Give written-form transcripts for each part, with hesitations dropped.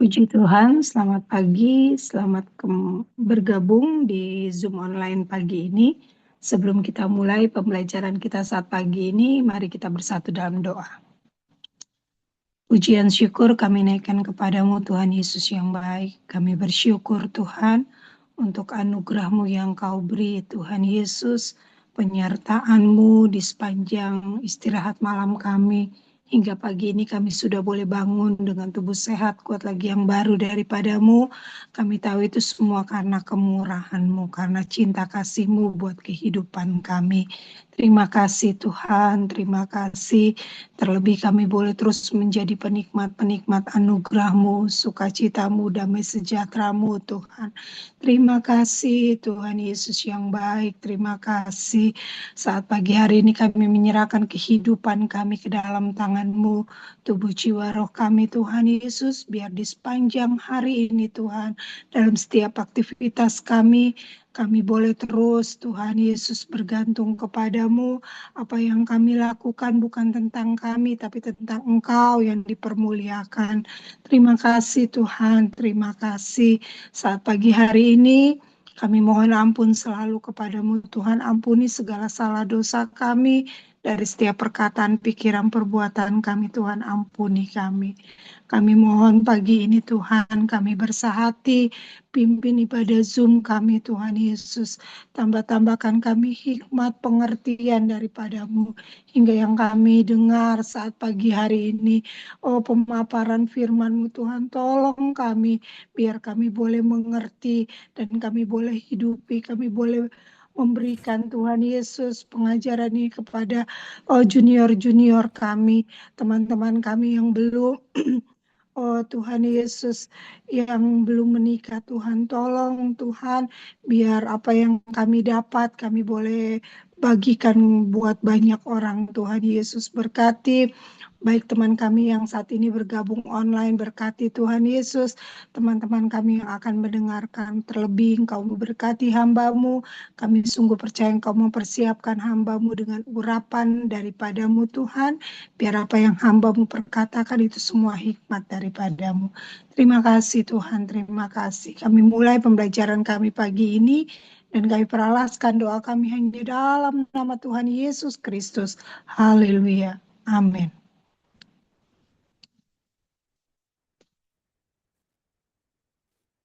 Puji Tuhan, selamat pagi, selamat bergabung di Zoom online pagi ini. Sebelum kita mulai pembelajaran kita saat pagi ini, mari kita bersatu dalam doa. Pujian syukur kami naikkan kepadamu Tuhan Yesus yang baik. Kami bersyukur Tuhan untuk anugerah-Mu yang Kau beri Tuhan Yesus, penyertaan-Mu di sepanjang istirahat malam kami. Hingga pagi ini kami sudah boleh bangun dengan tubuh sehat, kuat lagi yang baru daripada-Mu. Kami tahu itu semua karena kemurahan-Mu, karena cinta kasih-Mu buat kehidupan kami. Terima kasih Tuhan, terima kasih. Terlebih kami boleh terus menjadi penikmat-penikmat anugerah-Mu, sukacita-Mu, damai sejahtera-Mu Tuhan. Terima kasih Tuhan Yesus yang baik, terima kasih saat pagi hari ini kami menyerahkan kehidupan kami ke dalam tangan-Mu, tubuh jiwa roh kami Tuhan Yesus, biar di sepanjang hari ini Tuhan, dalam setiap aktivitas kami boleh terus Tuhan Yesus bergantung kepadamu. Apa yang kami lakukan bukan tentang kami, tapi tentang Engkau yang dipermuliakan. Terima kasih Tuhan, terima kasih. Saat pagi hari ini, kami mohon ampun selalu kepadamu Tuhan. Ampuni segala salah dosa kami, dari setiap perkataan, pikiran, perbuatan kami Tuhan, ampuni kami. Kami mohon pagi ini Tuhan, kami bersahati, pimpin ibadah Zoom kami Tuhan Yesus. Tambah-tambahkan kami hikmat pengertian daripadamu, hingga yang kami dengar saat pagi hari ini, oh pemaparan firman-Mu Tuhan, tolong kami, biar kami boleh mengerti, dan kami boleh hidupi, kami boleh memberikan Tuhan Yesus pengajaran ini kepada junior-junior kami, teman-teman kami yang belum oh Tuhan Yesus yang belum menikah, Tuhan tolong Tuhan, biar apa yang kami dapat kami boleh bagikan buat banyak orang. Tuhan Yesus berkati baik teman kami yang saat ini bergabung online, berkati Tuhan Yesus, teman-teman kami yang akan mendengarkan, terlebih Engkau memberkati hamba-Mu. Kami sungguh percaya Engkau mempersiapkan hamba-Mu dengan urapan daripada-Mu Tuhan, biar apa yang hamba-Mu perkatakan itu semua hikmat daripada-Mu. Terima kasih Tuhan, terima kasih. Kami mulai pembelajaran kami pagi ini, dan kami peralaskan doa kami hanya dalam nama Tuhan Yesus Kristus. Haleluya. Amin.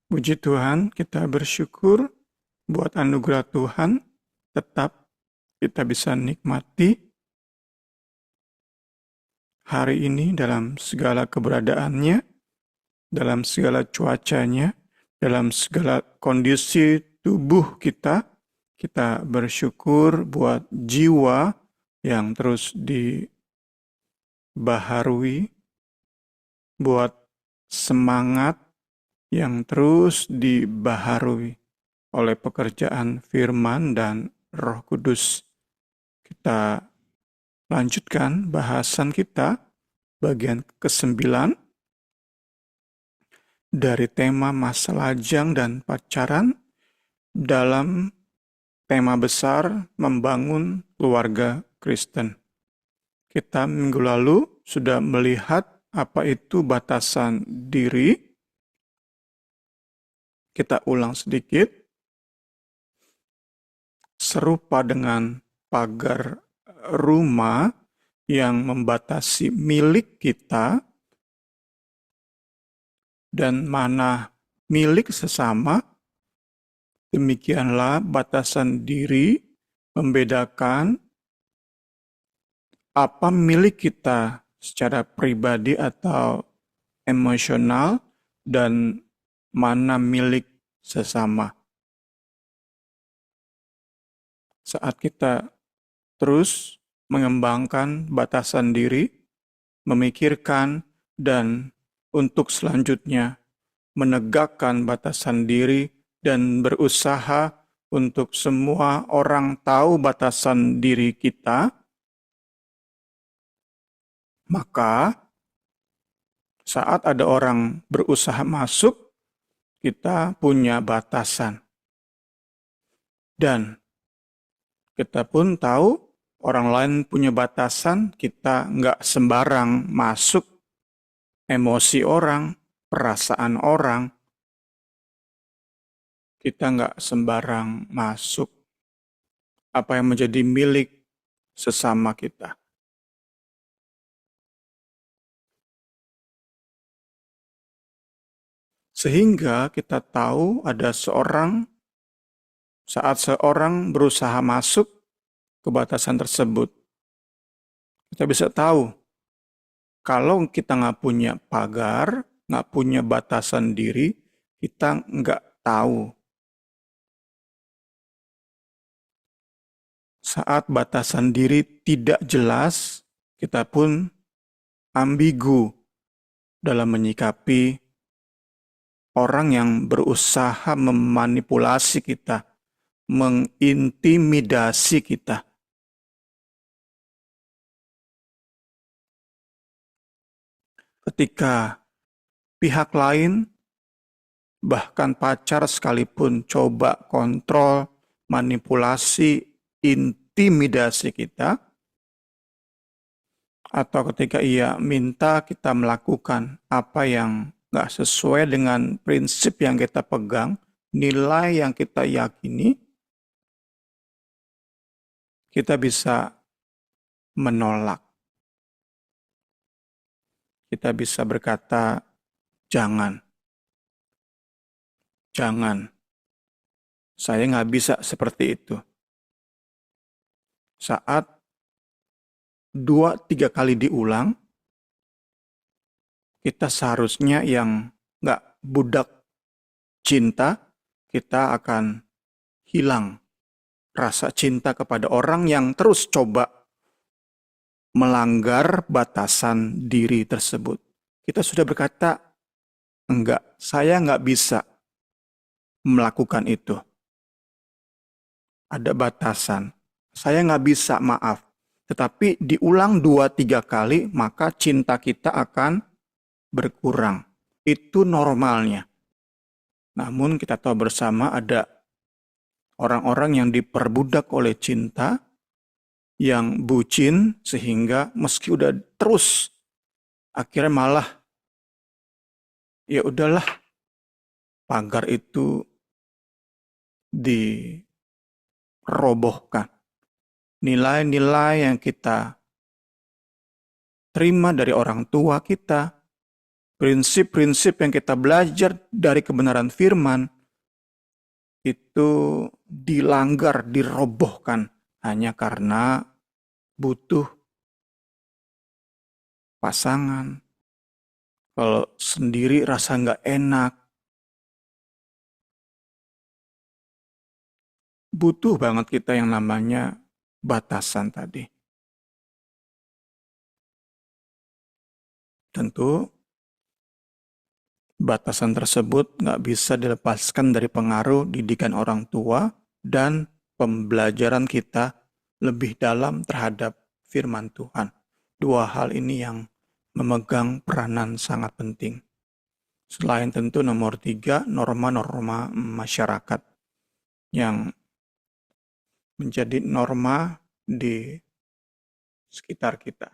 Puji Tuhan, kita bersyukur buat anugerah Tuhan, tetap kita bisa nikmati hari ini dalam segala keberadaannya, dalam segala cuacanya, dalam segala kondisi tubuh kita. Kita bersyukur buat jiwa yang terus dibaharui, buat semangat yang terus dibaharui oleh pekerjaan firman dan Roh Kudus. Kita lanjutkan bahasan kita bagian ke-9 dari tema masa lajang dan pacaran dalam tema besar membangun keluarga Kristen. Kita minggu lalu sudah melihat apa itu batasan diri. Kita ulang sedikit. Serupa dengan pagar rumah yang membatasi milik kita dan mana milik sesama, demikianlah batasan diri membedakan apa milik kita secara pribadi atau emosional dan mana milik sesama. Saat kita terus mengembangkan batasan diri, memikirkan, dan untuk selanjutnya menegakkan batasan diri dan berusaha untuk semua orang tahu batasan diri kita, maka saat ada orang berusaha masuk, kita punya batasan. Dan kita pun tahu orang lain punya batasan, kita nggak sembarang masuk emosi orang, perasaan orang, kita nggak sembarang masuk apa yang menjadi milik sesama kita. Sehingga kita tahu ada saat seorang berusaha masuk ke batasan tersebut, kita bisa tahu kalau kita nggak punya pagar, nggak punya batasan diri, kita nggak tahu. Saat batasan diri tidak jelas, kita pun ambigu dalam menyikapi orang yang berusaha memanipulasi kita, mengintimidasi kita. Ketika pihak lain, bahkan pacar sekalipun coba kontrol, manipulasi, intimidasi kita, atau ketika ia minta kita melakukan apa yang nggak sesuai dengan prinsip yang kita pegang, nilai yang kita yakini, kita bisa menolak. Kita bisa berkata, jangan, saya nggak bisa seperti itu. Saat 2-3 kali diulang, kita seharusnya yang nggak budak cinta, kita akan hilang rasa cinta kepada orang yang terus coba melanggar batasan diri tersebut. Kita sudah berkata, enggak, saya nggak bisa melakukan itu. Ada batasan. Saya nggak bisa, maaf. Tetapi diulang 2-3 kali, maka cinta kita akan berkurang. Itu normalnya. Namun kita tahu bersama ada orang-orang yang diperbudak oleh cinta, yang bucin, sehingga meski udah terus, akhirnya malah, ya udahlah, pagar itu dirobohkan. Nilai-nilai yang kita terima dari orang tua kita, prinsip-prinsip yang kita belajar dari kebenaran firman, itu dilanggar, dirobohkan hanya karena butuh pasangan. Kalau sendiri rasa nggak enak, butuh banget kita yang namanya batasan tadi. Tentu batasan tersebut nggak bisa dilepaskan dari pengaruh didikan orang tua dan pembelajaran kita lebih dalam terhadap firman Tuhan. Dua hal ini yang memegang peranan sangat penting. Selain tentu nomor 3, norma-norma masyarakat yang menjadi norma di sekitar kita.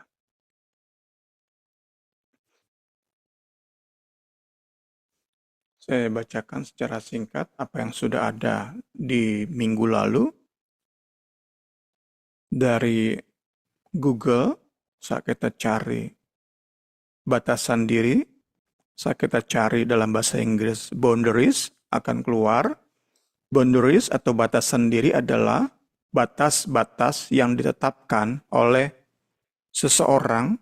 Saya bacakan secara singkat apa yang sudah ada di minggu lalu. Dari Google, saat kita cari batasan diri, saat kita cari dalam bahasa Inggris boundaries, akan keluar. Boundaries atau batasan diri adalah batas-batas yang ditetapkan oleh seseorang,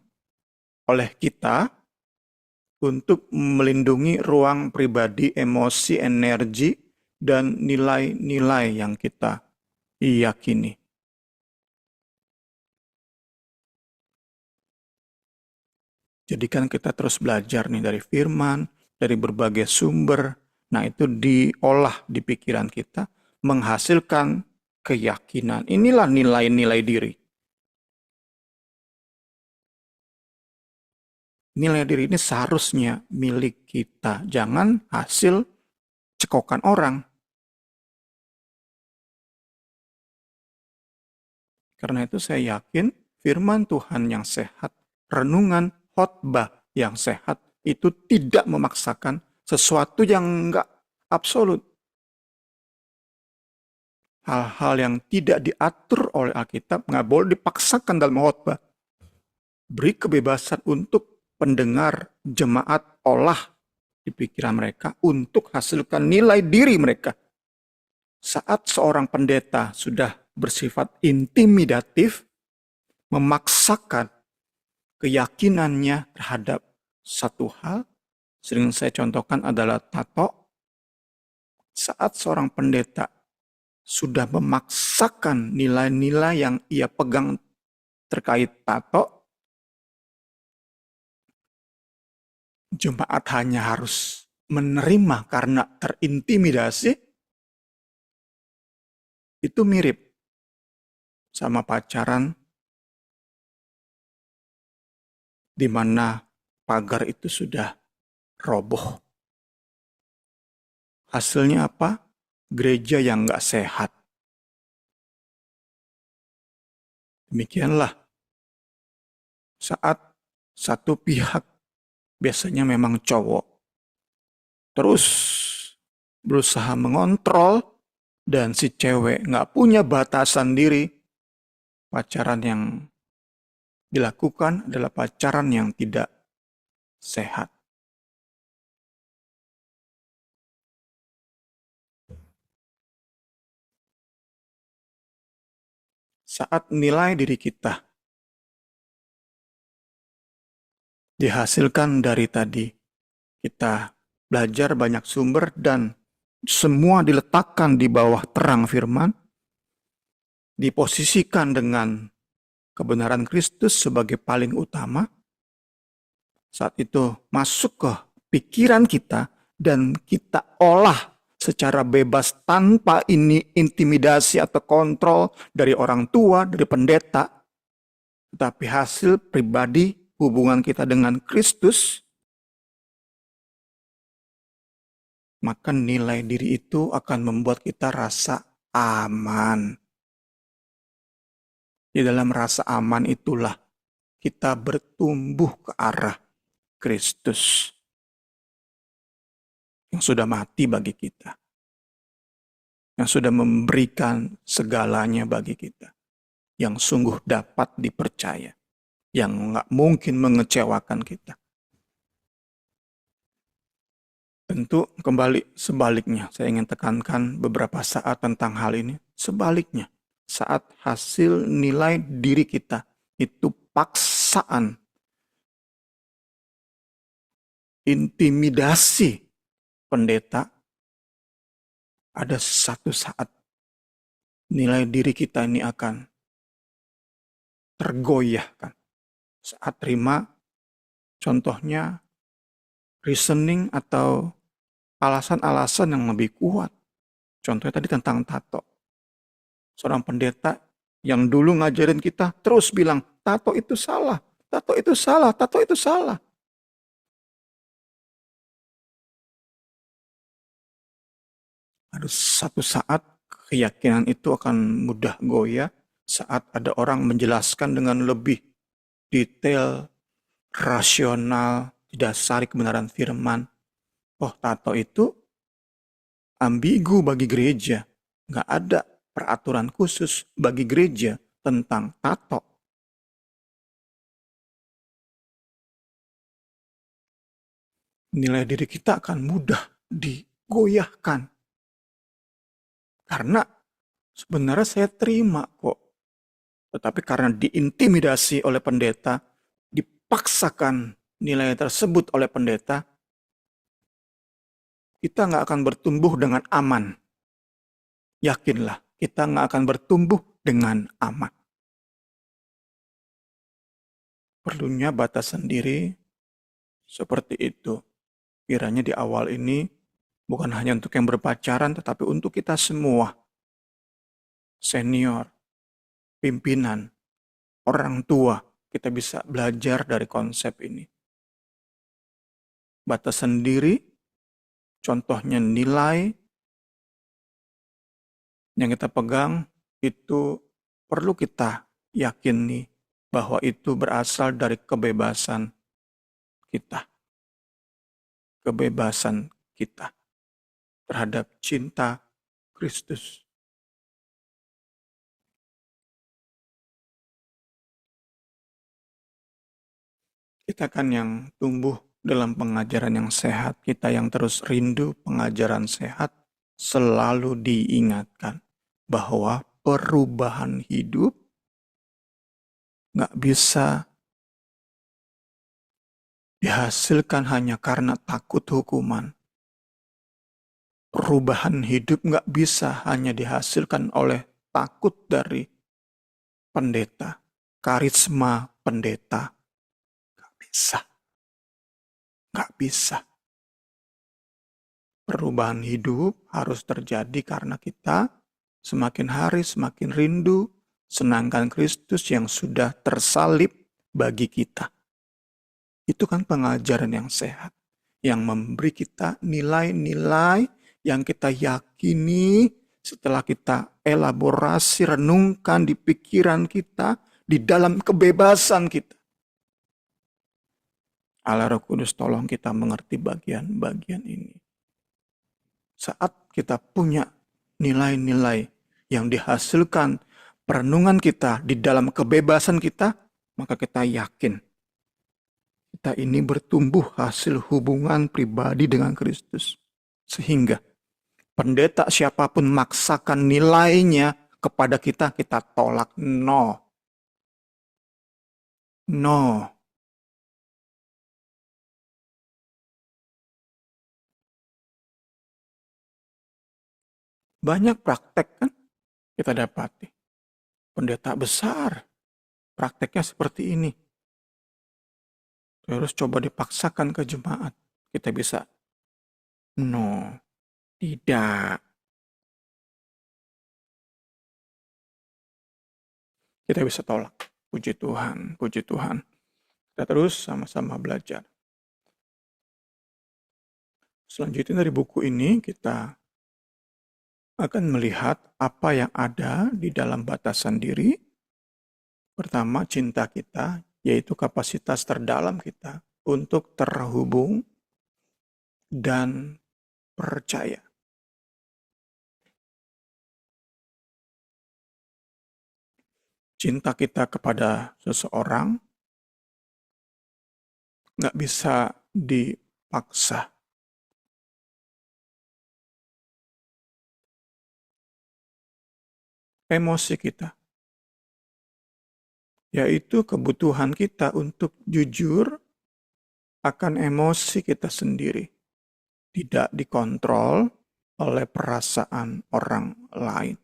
oleh kita, untuk melindungi ruang pribadi, emosi, energi, dan nilai-nilai yang kita yakini. Jadi kan kita terus belajar nih dari firman, dari berbagai sumber. Nah itu diolah di pikiran kita, menghasilkan keyakinan. Inilah nilai-nilai diri. Nilai diri ini seharusnya milik kita. Jangan hasil cekokan orang. Karena itu saya yakin firman Tuhan yang sehat, renungan khotbah yang sehat itu tidak memaksakan sesuatu yang enggak absolut. Hal-hal yang tidak diatur oleh Alkitab nggak boleh dipaksakan dalam khotbah. Beri kebebasan untuk pendengar jemaat olah di pikiran mereka untuk hasilkan nilai diri mereka. Saat seorang pendeta sudah bersifat intimidatif, memaksakan keyakinannya terhadap satu hal, sering saya contohkan adalah tato. Saat seorang pendeta sudah memaksakan nilai-nilai yang ia pegang terkait tato, jemaat hanya harus menerima karena terintimidasi. Itu mirip sama pacaran di mana pagar itu sudah roboh. Hasilnya apa? Gereja yang nggak sehat. Demikianlah saat satu pihak, biasanya memang cowok, terus berusaha mengontrol dan si cewek nggak punya batasan diri, pacaran yang dilakukan adalah pacaran yang tidak sehat. Saat nilai diri kita dihasilkan dari tadi, kita belajar banyak sumber dan semua diletakkan di bawah terang firman, diposisikan dengan kebenaran Kristus sebagai paling utama. Saat itu masuk ke pikiran kita dan kita olah secara bebas tanpa ini intimidasi atau kontrol dari orang tua, dari pendeta, tetapi hasil pribadi hubungan kita dengan Kristus, maka nilai diri itu akan membuat kita rasa aman. Di dalam rasa aman itulah kita bertumbuh ke arah Kristus yang sudah mati bagi kita, yang sudah memberikan segalanya bagi kita, yang sungguh dapat dipercaya, yang nggak mungkin mengecewakan kita. Tentu kembali sebaliknya, saya ingin tekankan beberapa saat tentang hal ini. Sebaliknya, saat hasil nilai diri kita itu paksaan, intimidasi pendeta, ada satu saat nilai diri kita ini akan tergoyahkan. Saat terima, contohnya reasoning atau alasan-alasan yang lebih kuat. Contohnya tadi tentang tato. Seorang pendeta yang dulu ngajarin kita terus bilang, tato itu salah, tato itu salah, tato itu salah. Ada satu saat keyakinan itu akan mudah goyah saat ada orang menjelaskan dengan lebih detail, rasional, didasari kebenaran firman. Oh, tato itu ambigu bagi gereja. Nggak ada peraturan khusus bagi gereja tentang tato. Nilai diri kita akan mudah digoyahkan. Karena sebenarnya saya terima kok. Tetapi karena diintimidasi oleh pendeta, dipaksakan nilai tersebut oleh pendeta, kita nggak akan bertumbuh dengan aman. Yakinlah, kita nggak akan bertumbuh dengan aman. Perlunya batasan diri seperti itu. Kiranya di awal ini bukan hanya untuk yang berpacaran, tetapi untuk kita semua. Senior, pimpinan, orang tua, kita bisa belajar dari konsep ini. Batasan diri, contohnya nilai yang kita pegang, itu perlu kita yakini bahwa itu berasal dari kebebasan kita. kebebasan kita terhadap cinta Kristus. Kita kan yang tumbuh dalam pengajaran yang sehat, kita yang terus rindu pengajaran sehat, selalu diingatkan bahwa perubahan hidup nggak bisa dihasilkan hanya karena takut hukuman. Perubahan hidup nggak bisa hanya dihasilkan oleh takut dari pendeta, karisma pendeta. Nggak bisa. Nggak bisa. Perubahan hidup harus terjadi karena kita semakin hari semakin rindu senangkan Kristus yang sudah tersalib bagi kita. Itu kan pengajaran yang sehat, yang memberi kita nilai-nilai yang kita yakini setelah kita elaborasi, renungkan di pikiran kita, di dalam kebebasan kita. Allah Roh Kudus tolong kita mengerti bagian-bagian ini. Saat kita punya nilai-nilai yang dihasilkan perenungan kita di dalam kebebasan kita, maka kita yakin kita ini bertumbuh hasil hubungan pribadi dengan Kristus. Sehingga pendeta siapapun maksakan nilainya kepada kita, kita tolak. No. No. Banyak praktek kan kita dapati. Pendeta besar, prakteknya seperti ini. Terus coba dipaksakan ke jemaat. Kita bisa, no, tidak. Kita bisa tolak. Puji Tuhan, puji Tuhan. Kita terus sama-sama belajar. Selanjutnya dari buku ini kita akan melihat apa yang ada di dalam batasan diri. Pertama, cinta kita, yaitu kapasitas terdalam kita untuk terhubung dan percaya. Cinta kita kepada seseorang nggak bisa dipaksa. Emosi kita, yaitu kebutuhan kita untuk jujur akan emosi kita sendiri, tidak dikontrol oleh perasaan orang lain.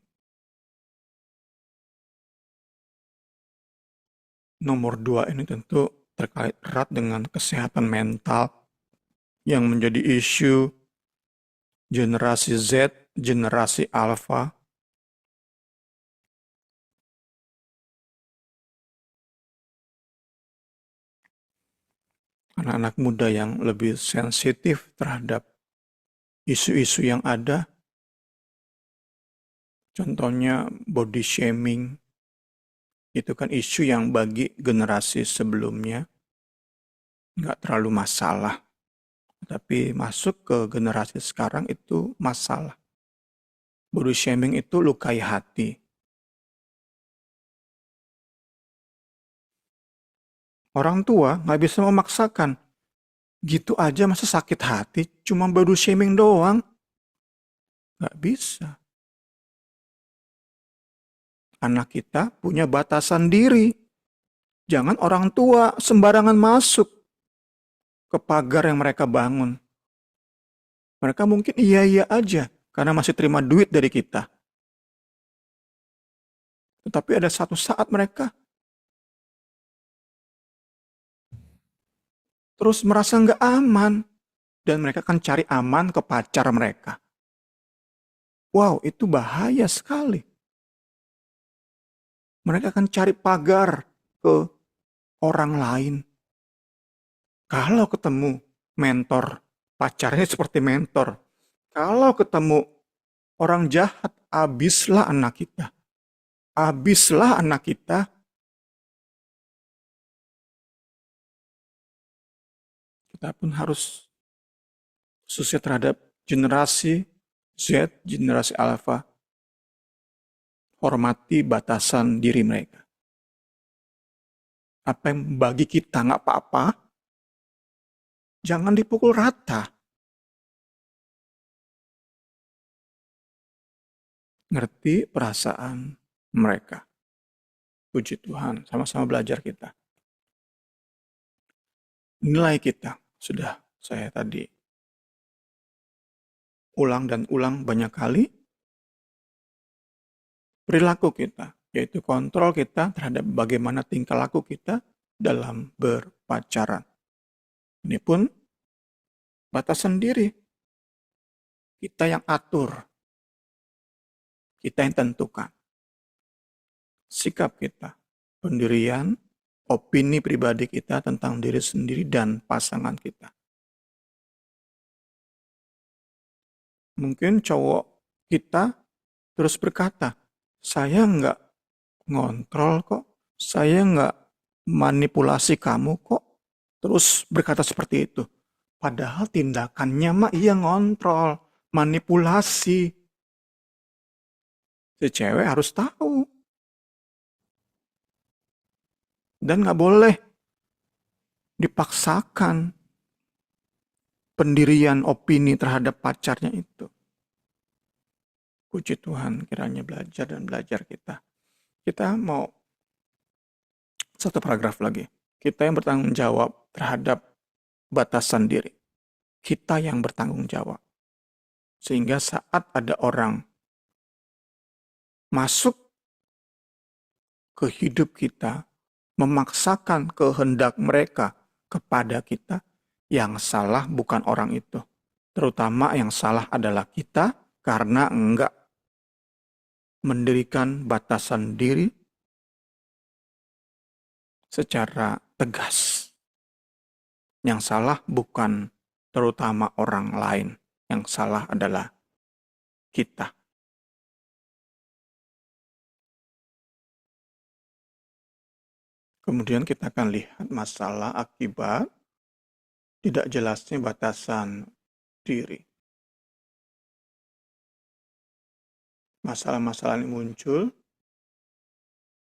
Nomor 2 ini tentu terkait erat dengan kesehatan mental yang menjadi isu generasi Z, generasi Alpha. Anak-anak muda yang lebih sensitif terhadap isu-isu yang ada, contohnya body shaming, itu kan isu yang bagi generasi sebelumnya nggak terlalu masalah. Tapi masuk ke generasi sekarang itu masalah. Body shaming itu lukai hati. Orang tua nggak bisa memaksakan. Gitu aja masa sakit hati, cuma body shaming doang. Nggak bisa. Anak kita punya batasan diri. Jangan orang tua sembarangan masuk ke pagar yang mereka bangun. Mereka mungkin iya-iya aja, karena masih terima duit dari kita. Tetapi ada satu saat mereka terus merasa nggak aman. Dan mereka akan cari aman ke pacar mereka. Wow, itu bahaya sekali. Mereka akan cari pagar ke orang lain. Kalau ketemu mentor, pacarnya seperti mentor. Kalau ketemu orang jahat, habislah anak kita. Habislah anak kita. Kita pun harus khususnya terhadap generasi Z, generasi Alpha, hormati batasan diri mereka. Apa yang bagi kita nggak apa-apa, jangan dipukul rata. Ngerti perasaan mereka. Puji Tuhan, sama-sama belajar kita. Nilai kita, sudah saya tadi ulang dan ulang banyak kali. Perilaku kita, yaitu kontrol kita terhadap bagaimana tingkah laku kita dalam berpacaran. Ini pun batasan diri. Kita yang atur. Kita yang tentukan. Sikap kita, pendirian, opini pribadi kita tentang diri sendiri dan pasangan kita. Mungkin cowok kita terus berkata, saya nggak ngontrol kok, saya nggak manipulasi kamu kok. Terus berkata seperti itu. Padahal tindakannya mah ia ngontrol, manipulasi. Si cewek harus tahu. Dan nggak boleh dipaksakan pendirian opini terhadap pacarnya itu. Puji Tuhan, kiranya belajar dan belajar kita. Kita mau satu paragraf lagi. Kita yang bertanggung jawab terhadap batasan diri. Kita yang bertanggung jawab. Sehingga saat ada orang masuk ke hidup kita, memaksakan kehendak mereka kepada kita, yang salah bukan orang itu. Terutama yang salah adalah kita karena enggak mendirikan batasan diri secara tegas. Yang salah bukan terutama orang lain. Yang salah adalah kita. Kemudian kita akan lihat masalah akibat tidak jelasnya batasan diri. Masalah-masalah yang muncul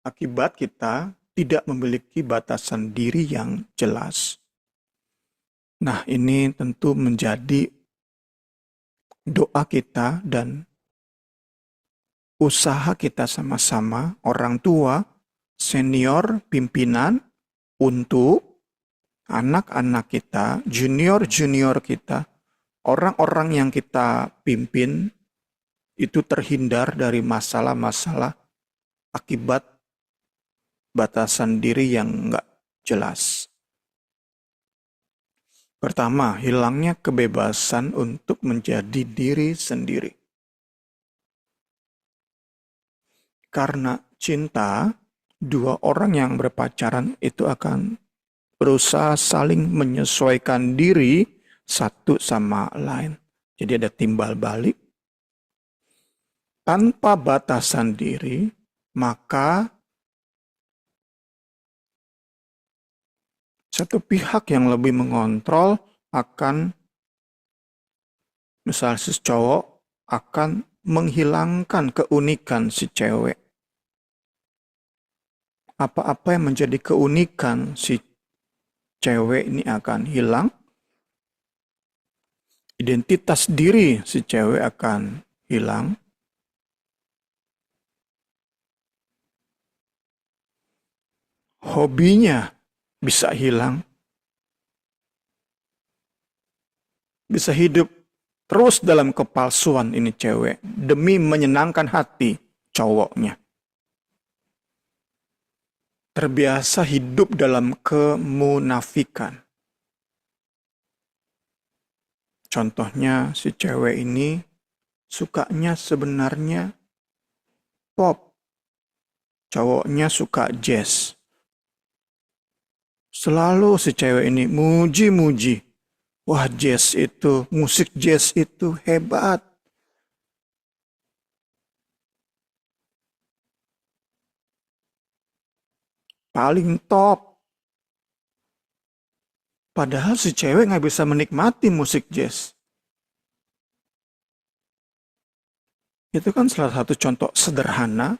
akibat kita tidak memiliki batasan diri yang jelas. Nah, ini tentu menjadi doa kita dan usaha kita sama-sama, orang tua, senior, pimpinan, untuk anak-anak kita, junior-junior kita, orang-orang yang kita pimpin, itu terhindar dari masalah-masalah akibat batasan diri yang enggak jelas. Pertama, hilangnya kebebasan untuk menjadi diri sendiri. Karena cinta, dua orang yang berpacaran itu akan berusaha saling menyesuaikan diri satu sama lain. Jadi ada timbal balik. Tanpa batasan diri, maka satu pihak yang lebih mengontrol akan, misal si cowok akan menghilangkan keunikan si cewek. Apa-apa yang menjadi keunikan si cewek ini akan hilang. Identitas diri si cewek akan hilang. Hobinya bisa hilang. Bisa hidup terus dalam kepalsuan ini cewek demi menyenangkan hati cowoknya. Terbiasa hidup dalam kemunafikan. Contohnya si cewek ini sukanya sebenarnya pop. Cowoknya suka jazz. Selalu si cewek ini muji-muji. Wah, jazz itu, musik jazz itu hebat. Paling top. Padahal si cewek nggak bisa menikmati musik jazz. Itu kan salah satu contoh sederhana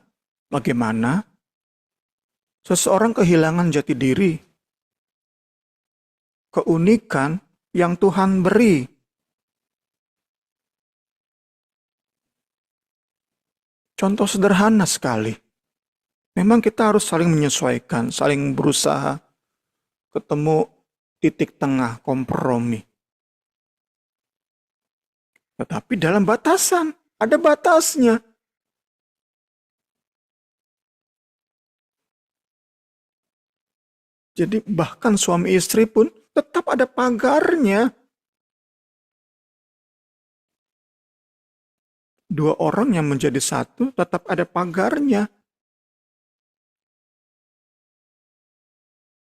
bagaimana seseorang kehilangan jati diri, keunikan yang Tuhan beri. Contoh sederhana sekali. Memang kita harus saling menyesuaikan, saling berusaha ketemu titik tengah, kompromi. Tetapi dalam batasan, ada batasnya. Jadi bahkan suami istri pun tetap ada pagarnya. Dua orang yang menjadi satu tetap ada pagarnya.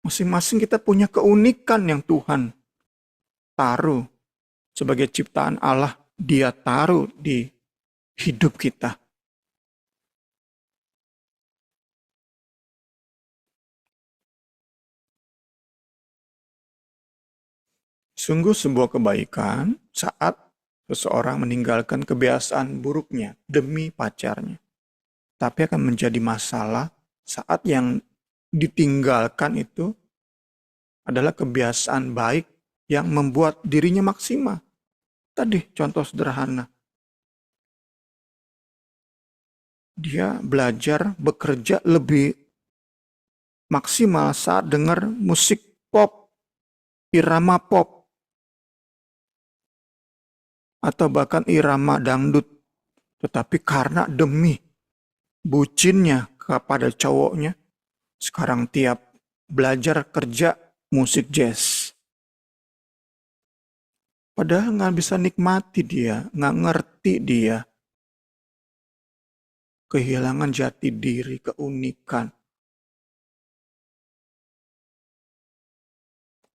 Masing-masing kita punya keunikan yang Tuhan taruh sebagai ciptaan Allah. Dia taruh di hidup kita. Sungguh sebuah kebaikan saat seseorang meninggalkan kebiasaan buruknya demi pacarnya. Tapi akan menjadi masalah saat yang ditinggalkan itu adalah kebiasaan baik yang membuat dirinya maksimal. Tadi contoh sederhana. Dia belajar bekerja lebih maksimal saat dengar musik pop, irama pop, atau bahkan irama dangdut. Tetapi karena demi bucinnya kepada cowoknya, sekarang tiap belajar kerja musik jazz. Padahal nggak bisa nikmati dia, nggak ngerti dia. Kehilangan jati diri, keunikan.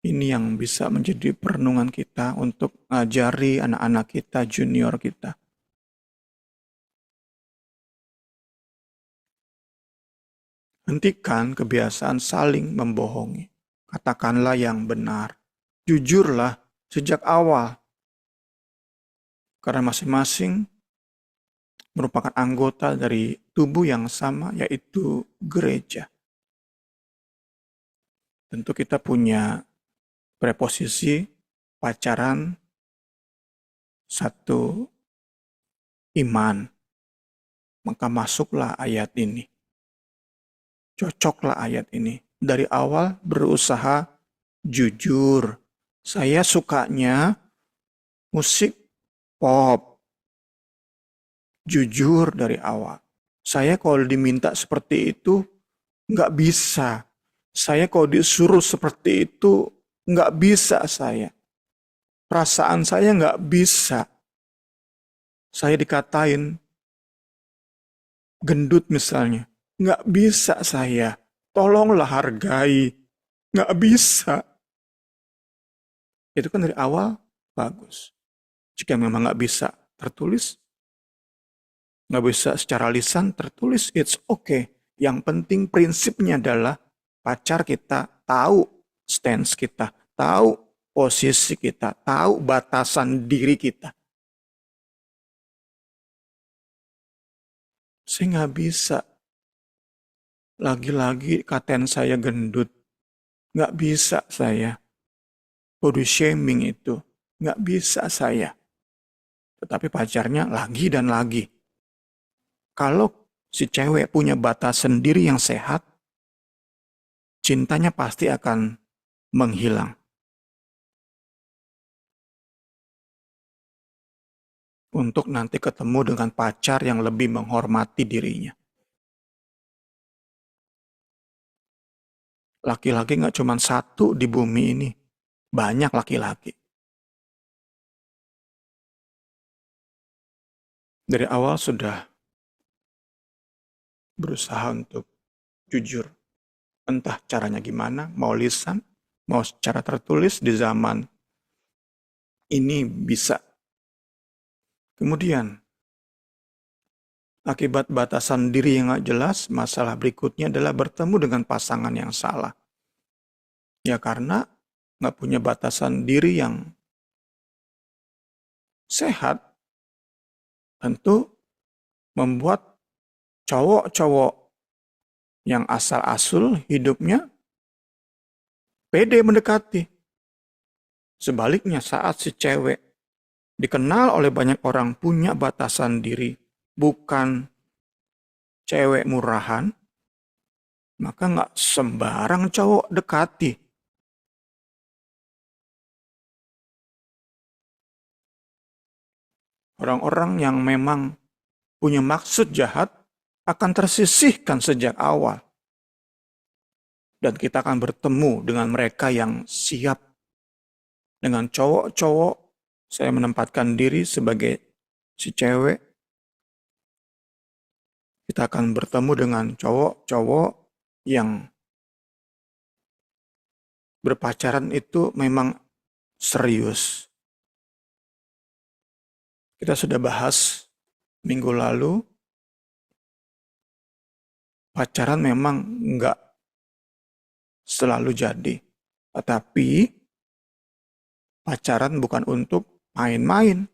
Ini yang bisa menjadi perenungan kita untuk ngajari anak-anak kita, junior kita. Hentikan kebiasaan saling membohongi. Katakanlah yang benar. Jujurlah sejak awal. Karena masing-masing merupakan anggota dari tubuh yang sama, yaitu gereja. Tentu kita punya preposisi pacaran satu iman. Maka masuklah ayat ini. Cocoklah ayat ini. Dari awal berusaha jujur. Saya sukanya musik pop. Jujur dari awal. Saya kalau diminta seperti itu, nggak bisa. Saya kalau disuruh seperti itu, nggak bisa saya. Perasaan saya nggak bisa. Saya dikatain gendut misalnya. Nggak bisa saya. Tolonglah hargai. Nggak bisa. Itu kan dari awal bagus. Jika memang nggak bisa tertulis, nggak bisa secara lisan tertulis, it's okay. Yang penting prinsipnya adalah pacar kita tahu stance kita, tahu posisi kita, tahu batasan diri kita. Saya nggak bisa. Lagi-lagi katain saya gendut. Nggak bisa saya. Body shaming itu. Nggak bisa saya. Tetapi pacarnya lagi dan lagi. Kalau si cewek punya batas sendiri yang sehat, cintanya pasti akan menghilang. Untuk nanti ketemu dengan pacar yang lebih menghormati dirinya. Laki-laki nggak cuma satu di bumi ini, banyak laki-laki. Dari awal sudah berusaha untuk jujur. Entah caranya gimana, mau lisan, mau secara tertulis di zaman ini bisa. Kemudian, akibat batasan diri yang gak jelas, masalah berikutnya adalah bertemu dengan pasangan yang salah. Ya karena gak punya batasan diri yang sehat, tentu membuat cowok-cowok yang asal-asul hidupnya pede mendekati. Sebaliknya saat si cewek dikenal oleh banyak orang punya batasan diri, bukan cewek murahan, maka nggak sembarang cowok dekati. Orang-orang yang memang punya maksud jahat akan tersisihkan sejak awal. Dan kita akan bertemu dengan mereka yang siap. Dengan cowok-cowok, saya menempatkan diri sebagai si cewek. Kita akan bertemu dengan cowok-cowok yang berpacaran itu memang serius. Kita sudah bahas minggu lalu, pacaran memang enggak selalu jadi. Tetapi pacaran bukan untuk main-main.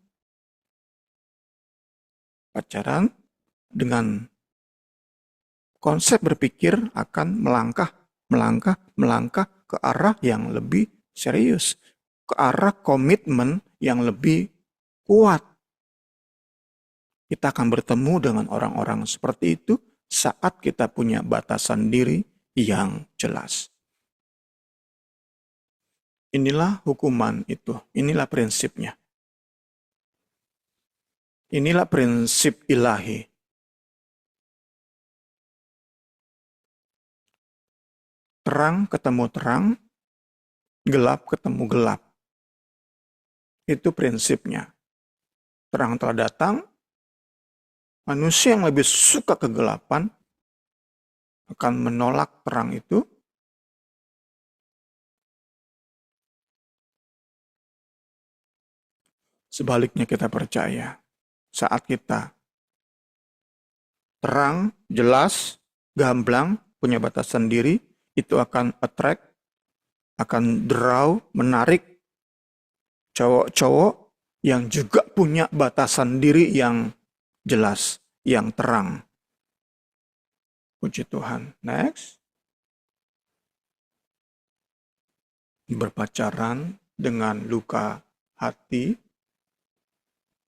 Pacaran dengan konsep berpikir akan melangkah ke arah yang lebih serius, ke arah komitmen yang lebih kuat. Kita akan bertemu dengan orang-orang seperti itu saat kita punya batasan diri yang jelas. Inilah hukuman itu, inilah prinsipnya. Inilah prinsip ilahi. Terang ketemu terang, gelap ketemu gelap. Itu prinsipnya. Terang telah datang, manusia yang lebih suka kegelapan akan menolak terang itu. Sebaliknya kita percaya, saat kita terang, jelas, gamblang, punya batasan diri, itu akan attract, akan draw, menarik cowok-cowok yang juga punya batasan diri yang jelas, yang terang. Puji Tuhan. Next. Berpacaran dengan luka hati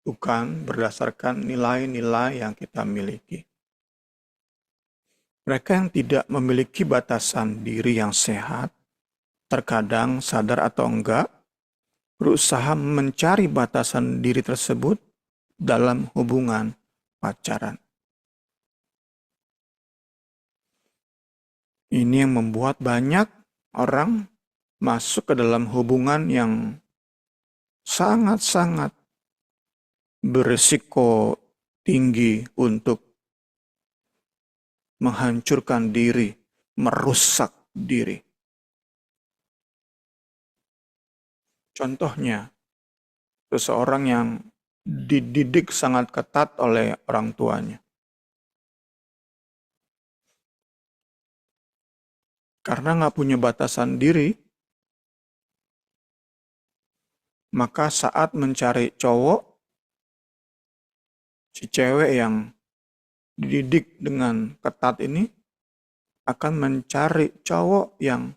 bukan berdasarkan nilai-nilai yang kita miliki. Mereka yang tidak memiliki batasan diri yang sehat, terkadang sadar atau enggak, berusaha mencari batasan diri tersebut dalam hubungan pacaran. Ini yang membuat banyak orang masuk ke dalam hubungan yang sangat-sangat berisiko tinggi untuk menghancurkan diri, merusak diri. Contohnya, seseorang yang dididik sangat ketat oleh orang tuanya. Karena nggak punya batasan diri, maka saat mencari cowok, si cewek yang dididik dengan ketat ini akan mencari cowok yang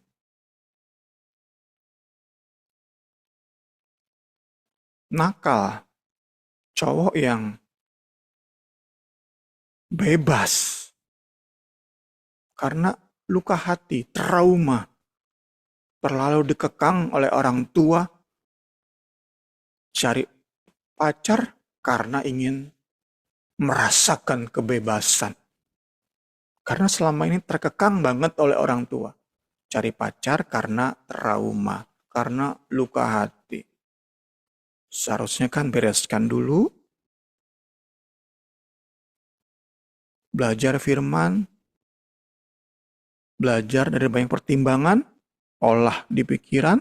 nakal, cowok yang bebas. Karena luka hati, trauma, terlalu dikekang oleh orang tua, cari pacar karena ingin merasakan kebebasan. Karena selama ini terkekang banget oleh orang tua. Cari pacar karena trauma, karena luka hati. Seharusnya kan bereskan dulu, belajar firman, belajar dari banyak pertimbangan, olah di pikiran,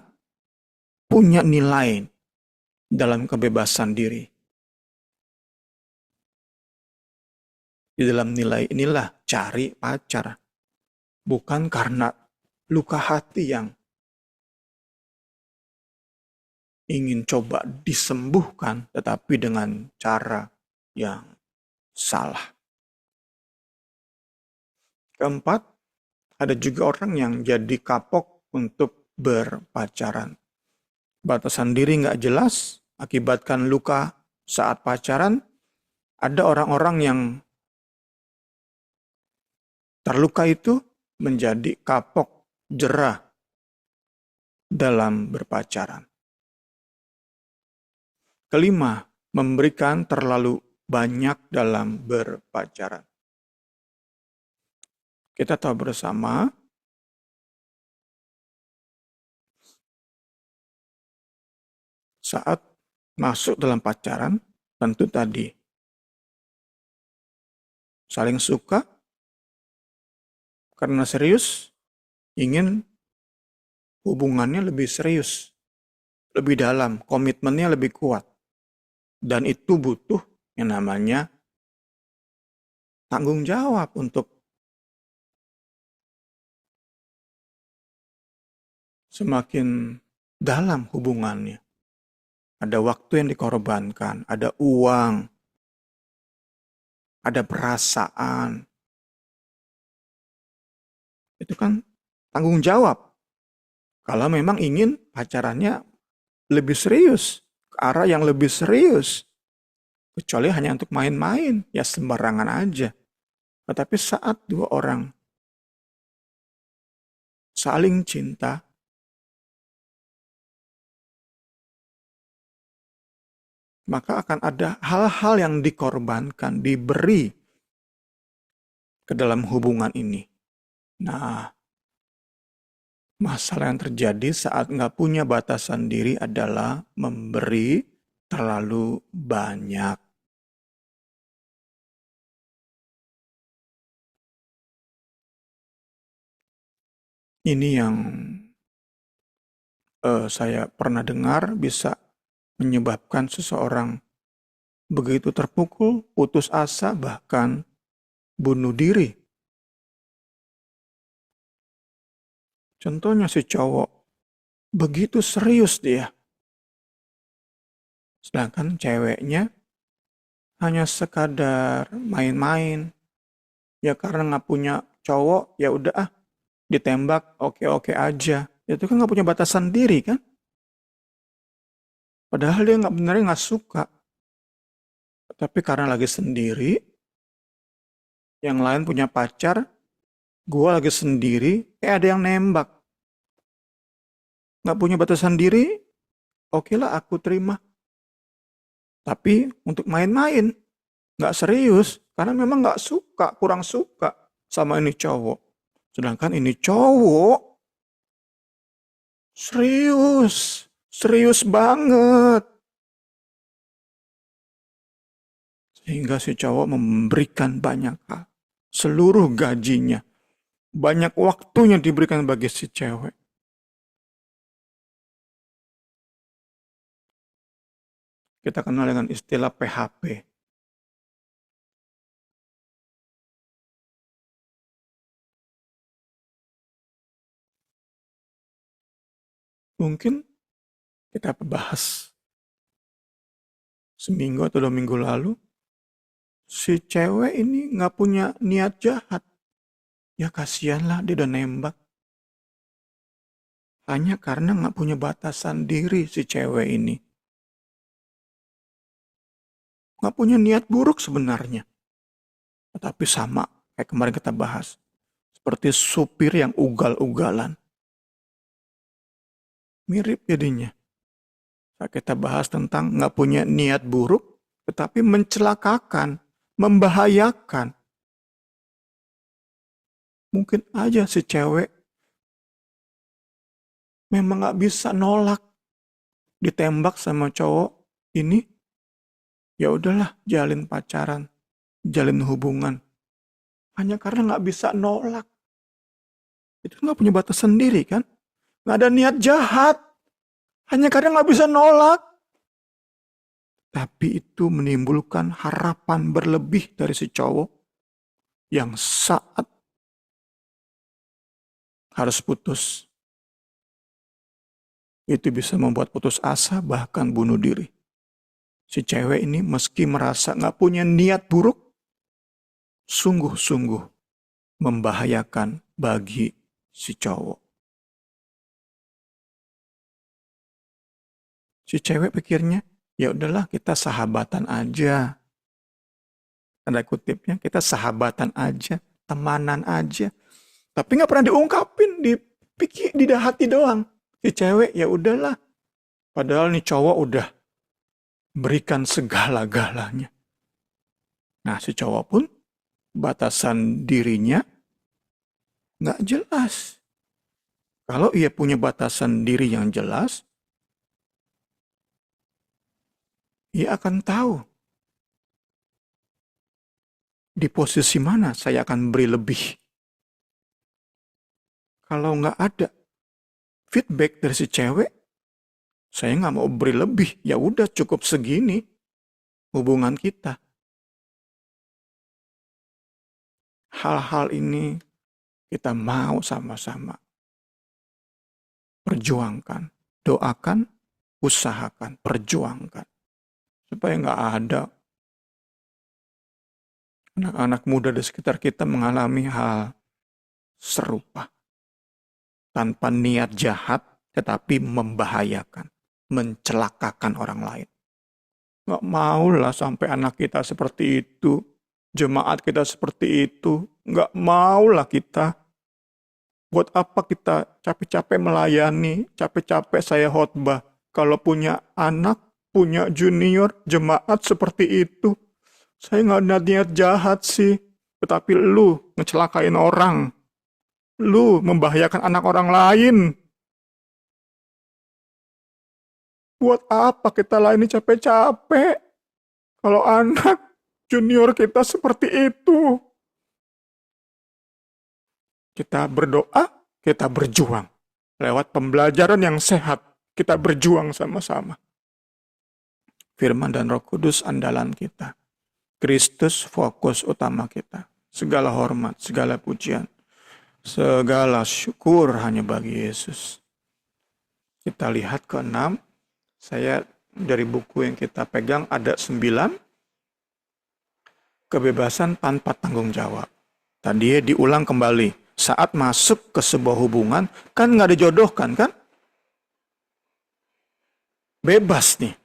punya nilai dalam kebebasan diri. Di dalam nilai inilah cari pacar. Bukan karena luka hati yang ingin coba disembuhkan, tetapi dengan cara yang salah. Keempat, ada juga orang yang jadi kapok untuk berpacaran. Batasan diri nggak jelas, akibatkan luka saat pacaran. Ada orang-orang yang terluka itu menjadi kapok, jerah dalam berpacaran. Kelima, memberikan terlalu banyak dalam berpacaran. Kita tahu bersama, saat masuk dalam pacaran, tentu tadi saling suka, karena serius, ingin hubungannya lebih serius, lebih dalam, komitmennya lebih kuat. Dan itu butuh yang namanya tanggung jawab untuk semakin dalam hubungannya. Ada waktu yang dikorbankan, ada uang, ada perasaan. Itu kan tanggung jawab. Kalau memang ingin pacarannya lebih serius, ke arah yang lebih serius. Kecuali hanya untuk main-main, ya sembarangan aja. Tetapi saat dua orang saling cinta, maka akan ada hal-hal yang dikorbankan, diberi ke dalam hubungan ini. Nah, masalah yang terjadi saat nggak punya batasan diri adalah memberi terlalu banyak. Ini yang saya pernah dengar bisa menyebabkan seseorang begitu terpukul, putus asa, bahkan bunuh diri. Contohnya si cowok, begitu serius dia. Sedangkan ceweknya hanya sekadar main-main. Ya karena nggak punya cowok, ya udah ditembak, oke-oke aja. Itu kan nggak punya batasan diri kan? Padahal dia benernya nggak suka. Tapi karena lagi sendiri, yang lain punya pacar, gue lagi sendiri, ada yang nembak. Nggak punya batasan diri, oke lah aku terima. Tapi untuk main-main, nggak serius, karena memang nggak suka, kurang suka sama ini cowok. Sedangkan ini cowok serius banget. Sehingga si cowok memberikan banyak hal. Seluruh gajinya, banyak waktunya diberikan bagi si cewek. Kita kenal dengan istilah PHP. Mungkin kita bahas seminggu atau 2 minggu lalu, si cewek ini nggak punya niat jahat. Ya kasihanlah dia udah nembak. Hanya karena nggak punya batasan diri si cewek ini. Nggak punya niat buruk sebenarnya. Tapi sama kayak kemarin kita bahas. Seperti supir yang ugal-ugalan. Mirip jadinya. Saat kita bahas tentang nggak punya niat buruk, tetapi mencelakakan, membahayakan. Mungkin aja si cewek memang nggak bisa nolak ditembak sama cowok ini. Ya udahlah, jalin pacaran, jalin hubungan. Hanya karena nggak bisa nolak. Itu nggak punya batas sendiri kan? Nggak ada niat jahat. Hanya karena nggak bisa nolak. Tapi itu menimbulkan harapan berlebih dari si cowok yang saat harus putus. Itu bisa membuat putus asa bahkan bunuh diri. Si cewek ini meski merasa nggak punya niat buruk, sungguh-sungguh membahayakan bagi si cowok. Si cewek pikirnya, ya udahlah kita sahabatan aja. Tanda kutipnya, kita sahabatan aja, temanan aja. Tapi nggak pernah diungkapin, di hati doang. Si cewek, ya udahlah. Padahal nih cowok udah berikan segala-galanya. Nah, si cowok pun batasan dirinya nggak jelas. Kalau ia punya batasan diri yang jelas, ia akan tahu di posisi mana saya akan beri lebih. Kalau nggak ada feedback dari si cewek, saya nggak mau beri lebih. Ya udah cukup segini hubungan kita. Hal-hal ini kita mau sama-sama perjuangkan, doakan, usahakan, perjuangkan. Supaya nggak ada anak-anak muda di sekitar kita mengalami hal serupa. Tanpa niat jahat, tetapi membahayakan, mencelakakan orang lain. Nggak maulah sampai anak kita seperti itu, jemaat kita seperti itu. Nggak maulah kita. Buat apa kita capek-capek melayani, capek-capek saya khotbah. Kalau punya anak, punya junior, jemaat seperti itu. Saya nggak ada niat jahat sih. Tetapi lu ngecelakain orang. Lu membahayakan anak orang lain. Buat apa kita layani capek-capek? Kalau anak junior kita seperti itu. Kita berdoa, kita berjuang. Lewat pembelajaran yang sehat, kita berjuang sama-sama. Firman dan Roh Kudus andalan kita. Kristus fokus utama kita. Segala hormat, segala pujian, segala syukur hanya bagi Yesus. Kita lihat ke-6. Saya dari buku yang kita pegang ada 9. Kebebasan tanpa tanggung jawab. Tadi diulang kembali. Saat masuk ke sebuah hubungan, kan nggak dijodohkan kan? Bebas nih.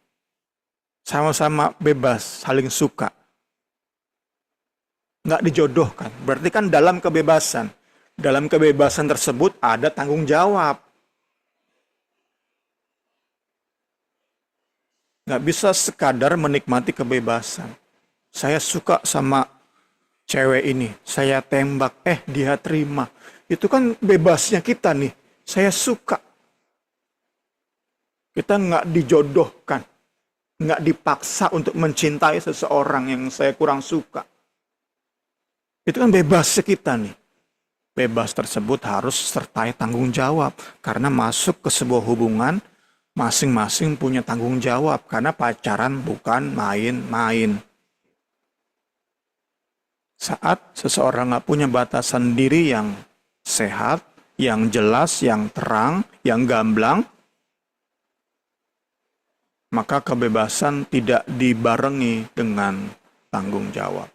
Sama-sama bebas, saling suka. Nggak dijodohkan. Berarti kan dalam kebebasan. Dalam kebebasan tersebut ada tanggung jawab. Nggak bisa sekadar menikmati kebebasan. Saya suka sama cewek ini, saya tembak, dia terima. Itu kan bebasnya kita nih, saya suka. Kita nggak dijodohkan, nggak dipaksa untuk mencintai seseorang yang saya kurang suka. Itu kan bebasnya kita nih. Bebas tersebut harus sertai tanggung jawab. Karena masuk ke sebuah hubungan, masing-masing punya tanggung jawab. Karena pacaran bukan main-main. Saat seseorang nggak punya batasan diri yang sehat, yang jelas, yang terang, yang gamblang, maka kebebasan tidak dibarengi dengan tanggung jawab.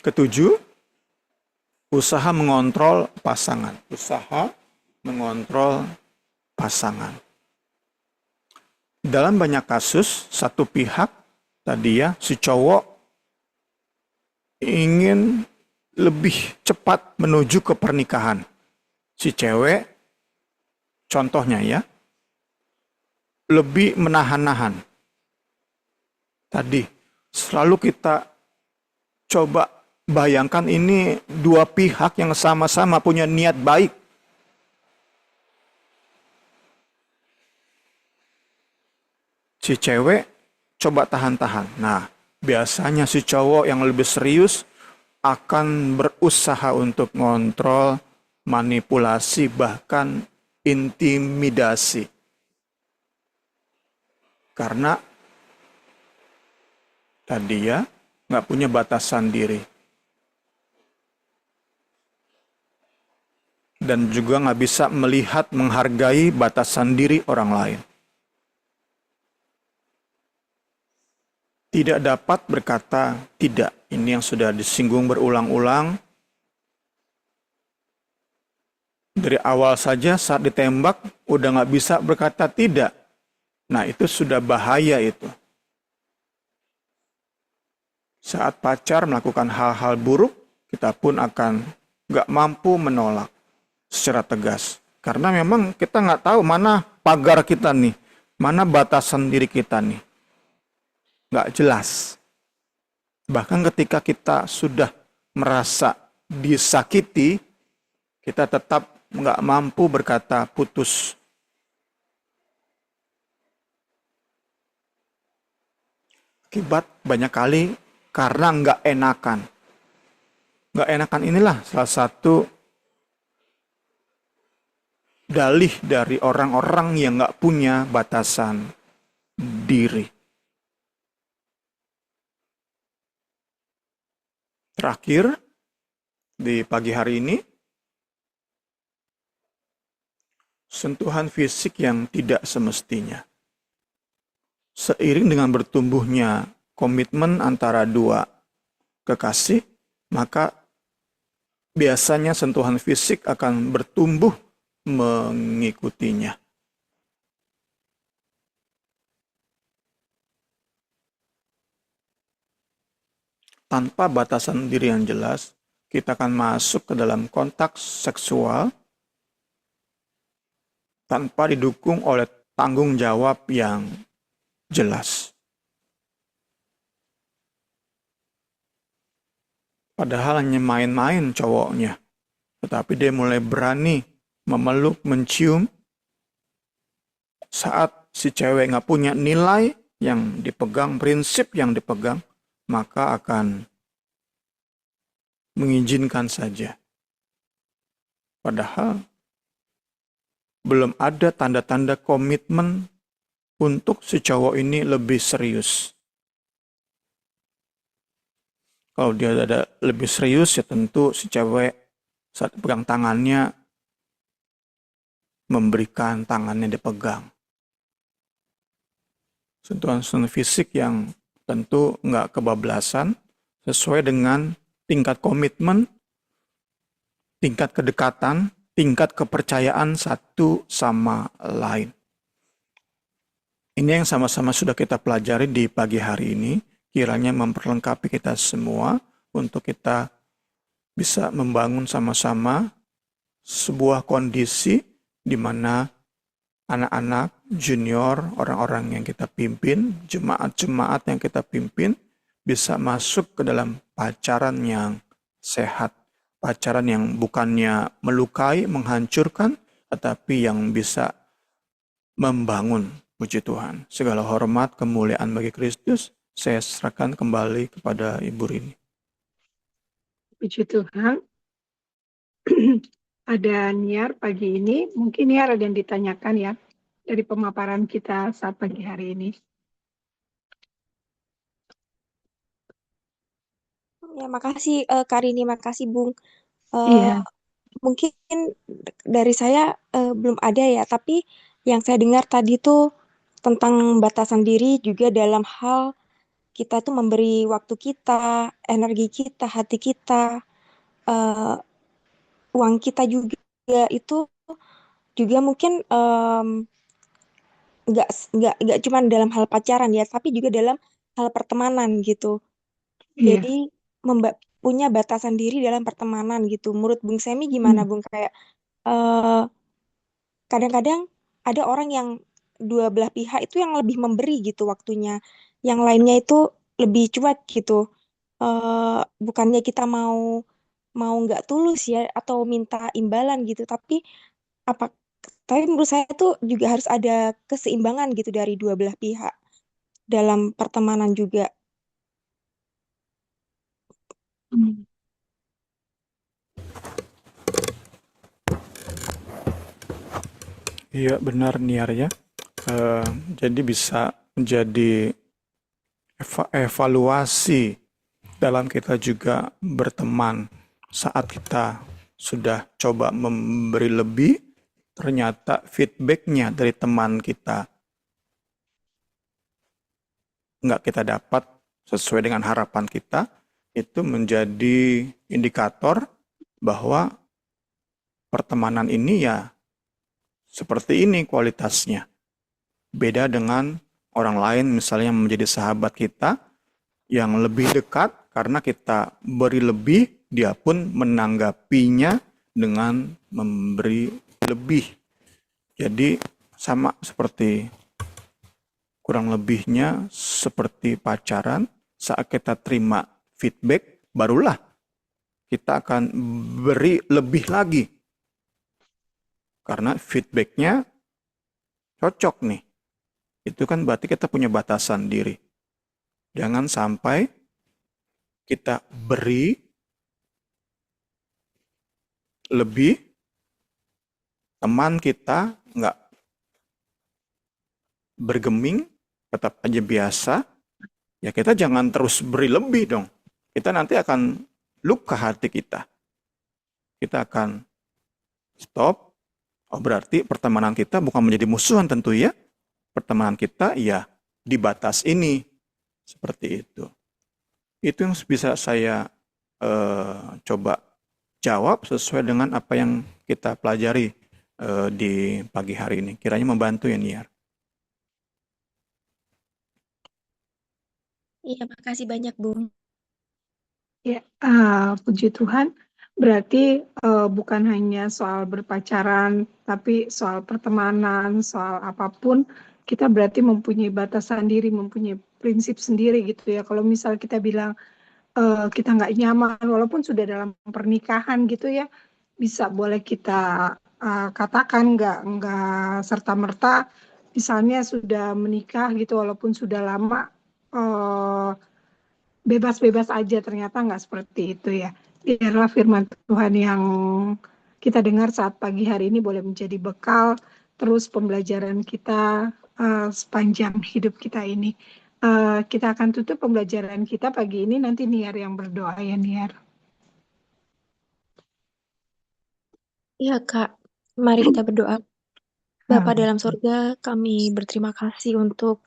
7, usaha mengontrol pasangan. Usaha mengontrol pasangan. Dalam banyak kasus, satu pihak, tadi ya, si cowok ingin lebih cepat menuju ke pernikahan. Si cewek, contohnya ya, lebih menahan-nahan. Tadi, selalu kita coba bayangkan ini dua pihak yang sama-sama punya niat baik. Si cewek coba tahan-tahan. Nah, biasanya si cowok yang lebih serius akan berusaha untuk ngontrol, manipulasi, bahkan intimidasi. Karena tadi ya, nggak punya batasan diri. Dan juga nggak bisa melihat, menghargai batasan diri orang lain. Tidak dapat berkata tidak. Ini yang sudah disinggung berulang-ulang. Dari awal saja saat ditembak udah nggak bisa berkata tidak. Nah itu sudah bahaya itu. Saat pacar melakukan hal-hal buruk, kita pun akan nggak mampu menolak secara tegas. Karena memang kita nggak tahu mana pagar kita nih, mana batasan diri kita nih. Nggak jelas. Bahkan ketika kita sudah merasa disakiti, kita tetap nggak mampu berkata putus. Akibat banyak kali karena nggak enakan. Nggak enakan inilah salah satu dalih dari orang-orang yang nggak punya batasan diri. Terakhir, di pagi hari ini, sentuhan fisik yang tidak semestinya. Seiring dengan bertumbuhnya komitmen antara dua kekasih, maka biasanya sentuhan fisik akan bertumbuh mengikutinya. Tanpa batasan diri yang jelas, kita akan masuk ke dalam kontak seksual tanpa didukung oleh tanggung jawab yang jelas. Padahal hanya main-main cowoknya, tetapi dia mulai berani memeluk, mencium saat si cewek nggak punya nilai yang dipegang, prinsip yang dipegang, maka akan mengizinkan saja. Padahal belum ada tanda-tanda komitmen untuk si cowok ini lebih serius. Kalau dia ada lebih serius, ya tentu si cewek saat pegang tangannya memberikan tangannya dipegang. Sentuhan-sentuhan fisik yang tentu nggak kebablasan, sesuai dengan tingkat komitmen, tingkat kedekatan, tingkat kepercayaan satu sama lain. Ini yang sama-sama sudah kita pelajari di pagi hari ini, kiranya memperlengkapi kita semua untuk kita bisa membangun sama-sama sebuah kondisi di mana anak-anak, junior, orang-orang yang kita pimpin, jemaat-jemaat yang kita pimpin, bisa masuk ke dalam pacaran yang sehat. Pacaran yang bukannya melukai, menghancurkan, tetapi yang bisa membangun. Puji Tuhan. Segala hormat, kemuliaan bagi Kristus, saya serahkan kembali kepada Ibu Rini. Puji Tuhan. Ada Niar pagi ini, mungkin Niar ada yang ditanyakan ya, dari pemaparan kita saat pagi hari ini. Ya, makasih Karini, makasih Bung. Iya, Mungkin dari saya belum ada ya, tapi yang saya dengar tadi tuh tentang batasan diri juga dalam hal kita tuh memberi waktu kita, energi kita, hati kita, eh, uang kita juga itu juga mungkin nggak cuma dalam hal pacaran ya, tapi juga dalam hal pertemanan gitu. iya. Jadi punya batasan diri dalam pertemanan gitu. Menurut Bung Semi gimana Bung? Kayak eh, kadang-kadang ada orang yang dua belah pihak itu yang lebih memberi gitu waktunya, yang lainnya itu lebih cuek gitu. Bukannya kita mau mau nggak tulus ya atau minta imbalan gitu, tapi apa? Tapi menurut saya tuh juga harus ada keseimbangan gitu dari dua belah pihak dalam pertemanan juga. Hmm. Iya benar Niar ya. Jadi bisa menjadi evaluasi dalam kita juga berteman saat kita sudah coba memberi lebih, ternyata feedbacknya dari teman kita nggak kita dapat sesuai dengan harapan kita, itu menjadi indikator bahwa pertemanan ini ya seperti ini kualitasnya. Beda dengan orang lain misalnya yang menjadi sahabat kita yang lebih dekat karena kita beri lebih, dia pun menanggapinya dengan memberi lebih. Jadi sama seperti kurang lebihnya seperti pacaran, saat kita terima feedback, barulah kita akan beri lebih lagi. Karena feedbacknya cocok nih. Itu kan berarti kita punya batasan diri. Jangan sampai kita beri lebih, teman kita nggak bergeming, tetap aja biasa, ya kita jangan terus beri lebih dong. Kita nanti akan luka hati kita. Kita akan stop. Oh, berarti pertemanan kita bukan menjadi musuhan tentu ya. Pertemanan kita ya di batas ini. Seperti itu. Itu yang bisa saya coba jawab sesuai dengan apa yang kita pelajari di pagi hari ini. Kiranya membantu ya Niar. Iya, makasih banyak, Bung. Ya, puji Tuhan. Berarti bukan hanya soal berpacaran, tapi soal pertemanan, soal apapun, kita berarti mempunyai batasan diri, mempunyai prinsip sendiri gitu ya. Kalau misal kita bilang kita nggak nyaman, walaupun sudah dalam pernikahan gitu ya, bisa boleh kita katakan nggak serta merta, misalnya sudah menikah gitu, walaupun sudah lama. Bebas-bebas aja, ternyata nggak seperti itu ya. Biarlah firman Tuhan yang kita dengar saat pagi hari ini boleh menjadi bekal terus pembelajaran kita sepanjang hidup kita ini. Kita akan tutup pembelajaran kita pagi ini, nanti Niar yang berdoa ya Niar. Iya, Kak. Mari kita berdoa. Bapa dalam surga, kami berterima kasih untuk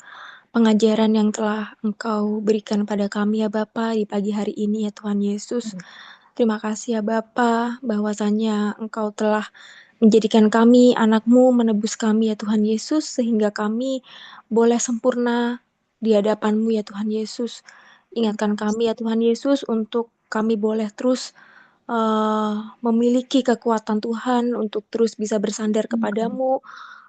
pengajaran yang telah Engkau berikan pada kami ya Bapa di pagi hari ini ya Tuhan Yesus. Terima kasih ya Bapa, bahwasannya Engkau telah menjadikan kami anak-Mu, menebus kami ya Tuhan Yesus, sehingga kami boleh sempurna di hadapan-Mu ya Tuhan Yesus. Ingatkan kami ya Tuhan Yesus untuk kami boleh terus memiliki kekuatan Tuhan untuk terus bisa bersandar kepadamu,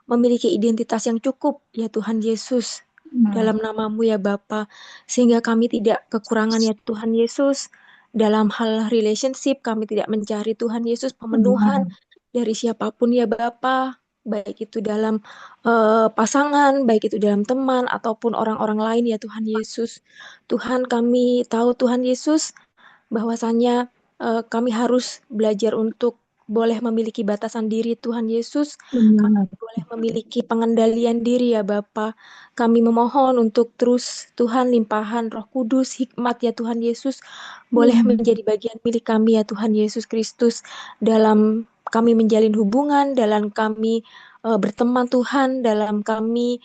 memiliki identitas yang cukup ya Tuhan Yesus dalam nama-Mu ya Bapa, sehingga kami tidak kekurangan ya Tuhan Yesus dalam hal relationship, kami tidak mencari Tuhan Yesus pemenuhan dari siapapun ya Bapa, baik itu dalam pasangan, baik itu dalam teman ataupun orang-orang lain ya Tuhan Yesus. Tuhan, kami tahu Tuhan Yesus bahwasannya kami harus belajar untuk boleh memiliki batasan diri Tuhan Yesus, kami boleh memiliki pengendalian diri ya Bapa. Kami memohon untuk terus Tuhan limpahan Roh Kudus, hikmat ya Tuhan Yesus, boleh menjadi bagian milik kami ya Tuhan Yesus Kristus dalam kami menjalin hubungan, dalam kami berteman Tuhan, dalam kami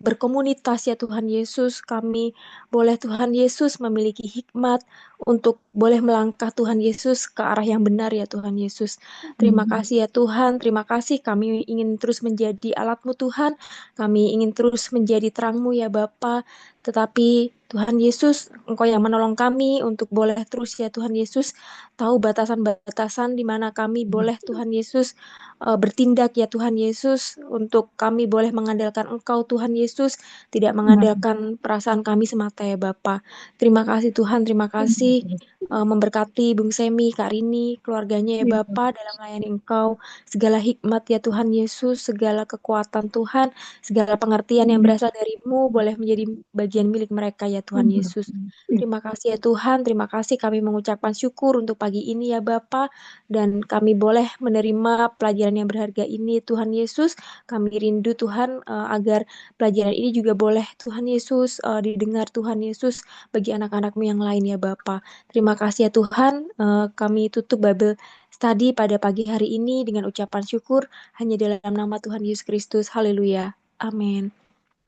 berkomunitas ya Tuhan Yesus, kami boleh Tuhan Yesus memiliki hikmat untuk boleh melangkah Tuhan Yesus ke arah yang benar ya Tuhan Yesus. Terima kasih ya Tuhan, terima kasih kami ingin terus menjadi alat-Mu Tuhan, kami ingin terus menjadi terang-Mu ya Bapa, tetapi Tuhan Yesus, Engkau yang menolong kami untuk boleh terus ya Tuhan Yesus, tahu batasan-batasan di mana kami boleh Tuhan Yesus bertindak ya Tuhan Yesus, untuk kami boleh mengandalkan Engkau Tuhan Yesus, tidak mengandalkan perasaan kami semata ya Bapa. Terima kasih Tuhan, terima kasih memberkati Bung Semi, Kak Rini, keluarganya ya Bapa dalam melayani Engkau, segala hikmat ya Tuhan Yesus, segala kekuatan Tuhan, segala pengertian yang berasal dari-Mu boleh menjadi bagian milik mereka ya Tuhan Yesus. Terima kasih ya Tuhan, terima kasih kami mengucapkan syukur untuk pagi ini ya Bapa, dan kami boleh menerima pelajaran yang berharga ini Tuhan Yesus. Kami rindu Tuhan agar pelajaran ini juga boleh Tuhan Yesus didengar Tuhan Yesus bagi anak-anak-Mu yang lain ya Bapa. Terima kasih ya Tuhan, kami tutup Bible Study pada pagi hari ini dengan ucapan syukur hanya dalam nama Tuhan Yesus Kristus. Haleluya. Amin.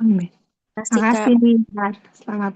Amin. Terima kasih, Terima Kak. kasih Niar. Selamat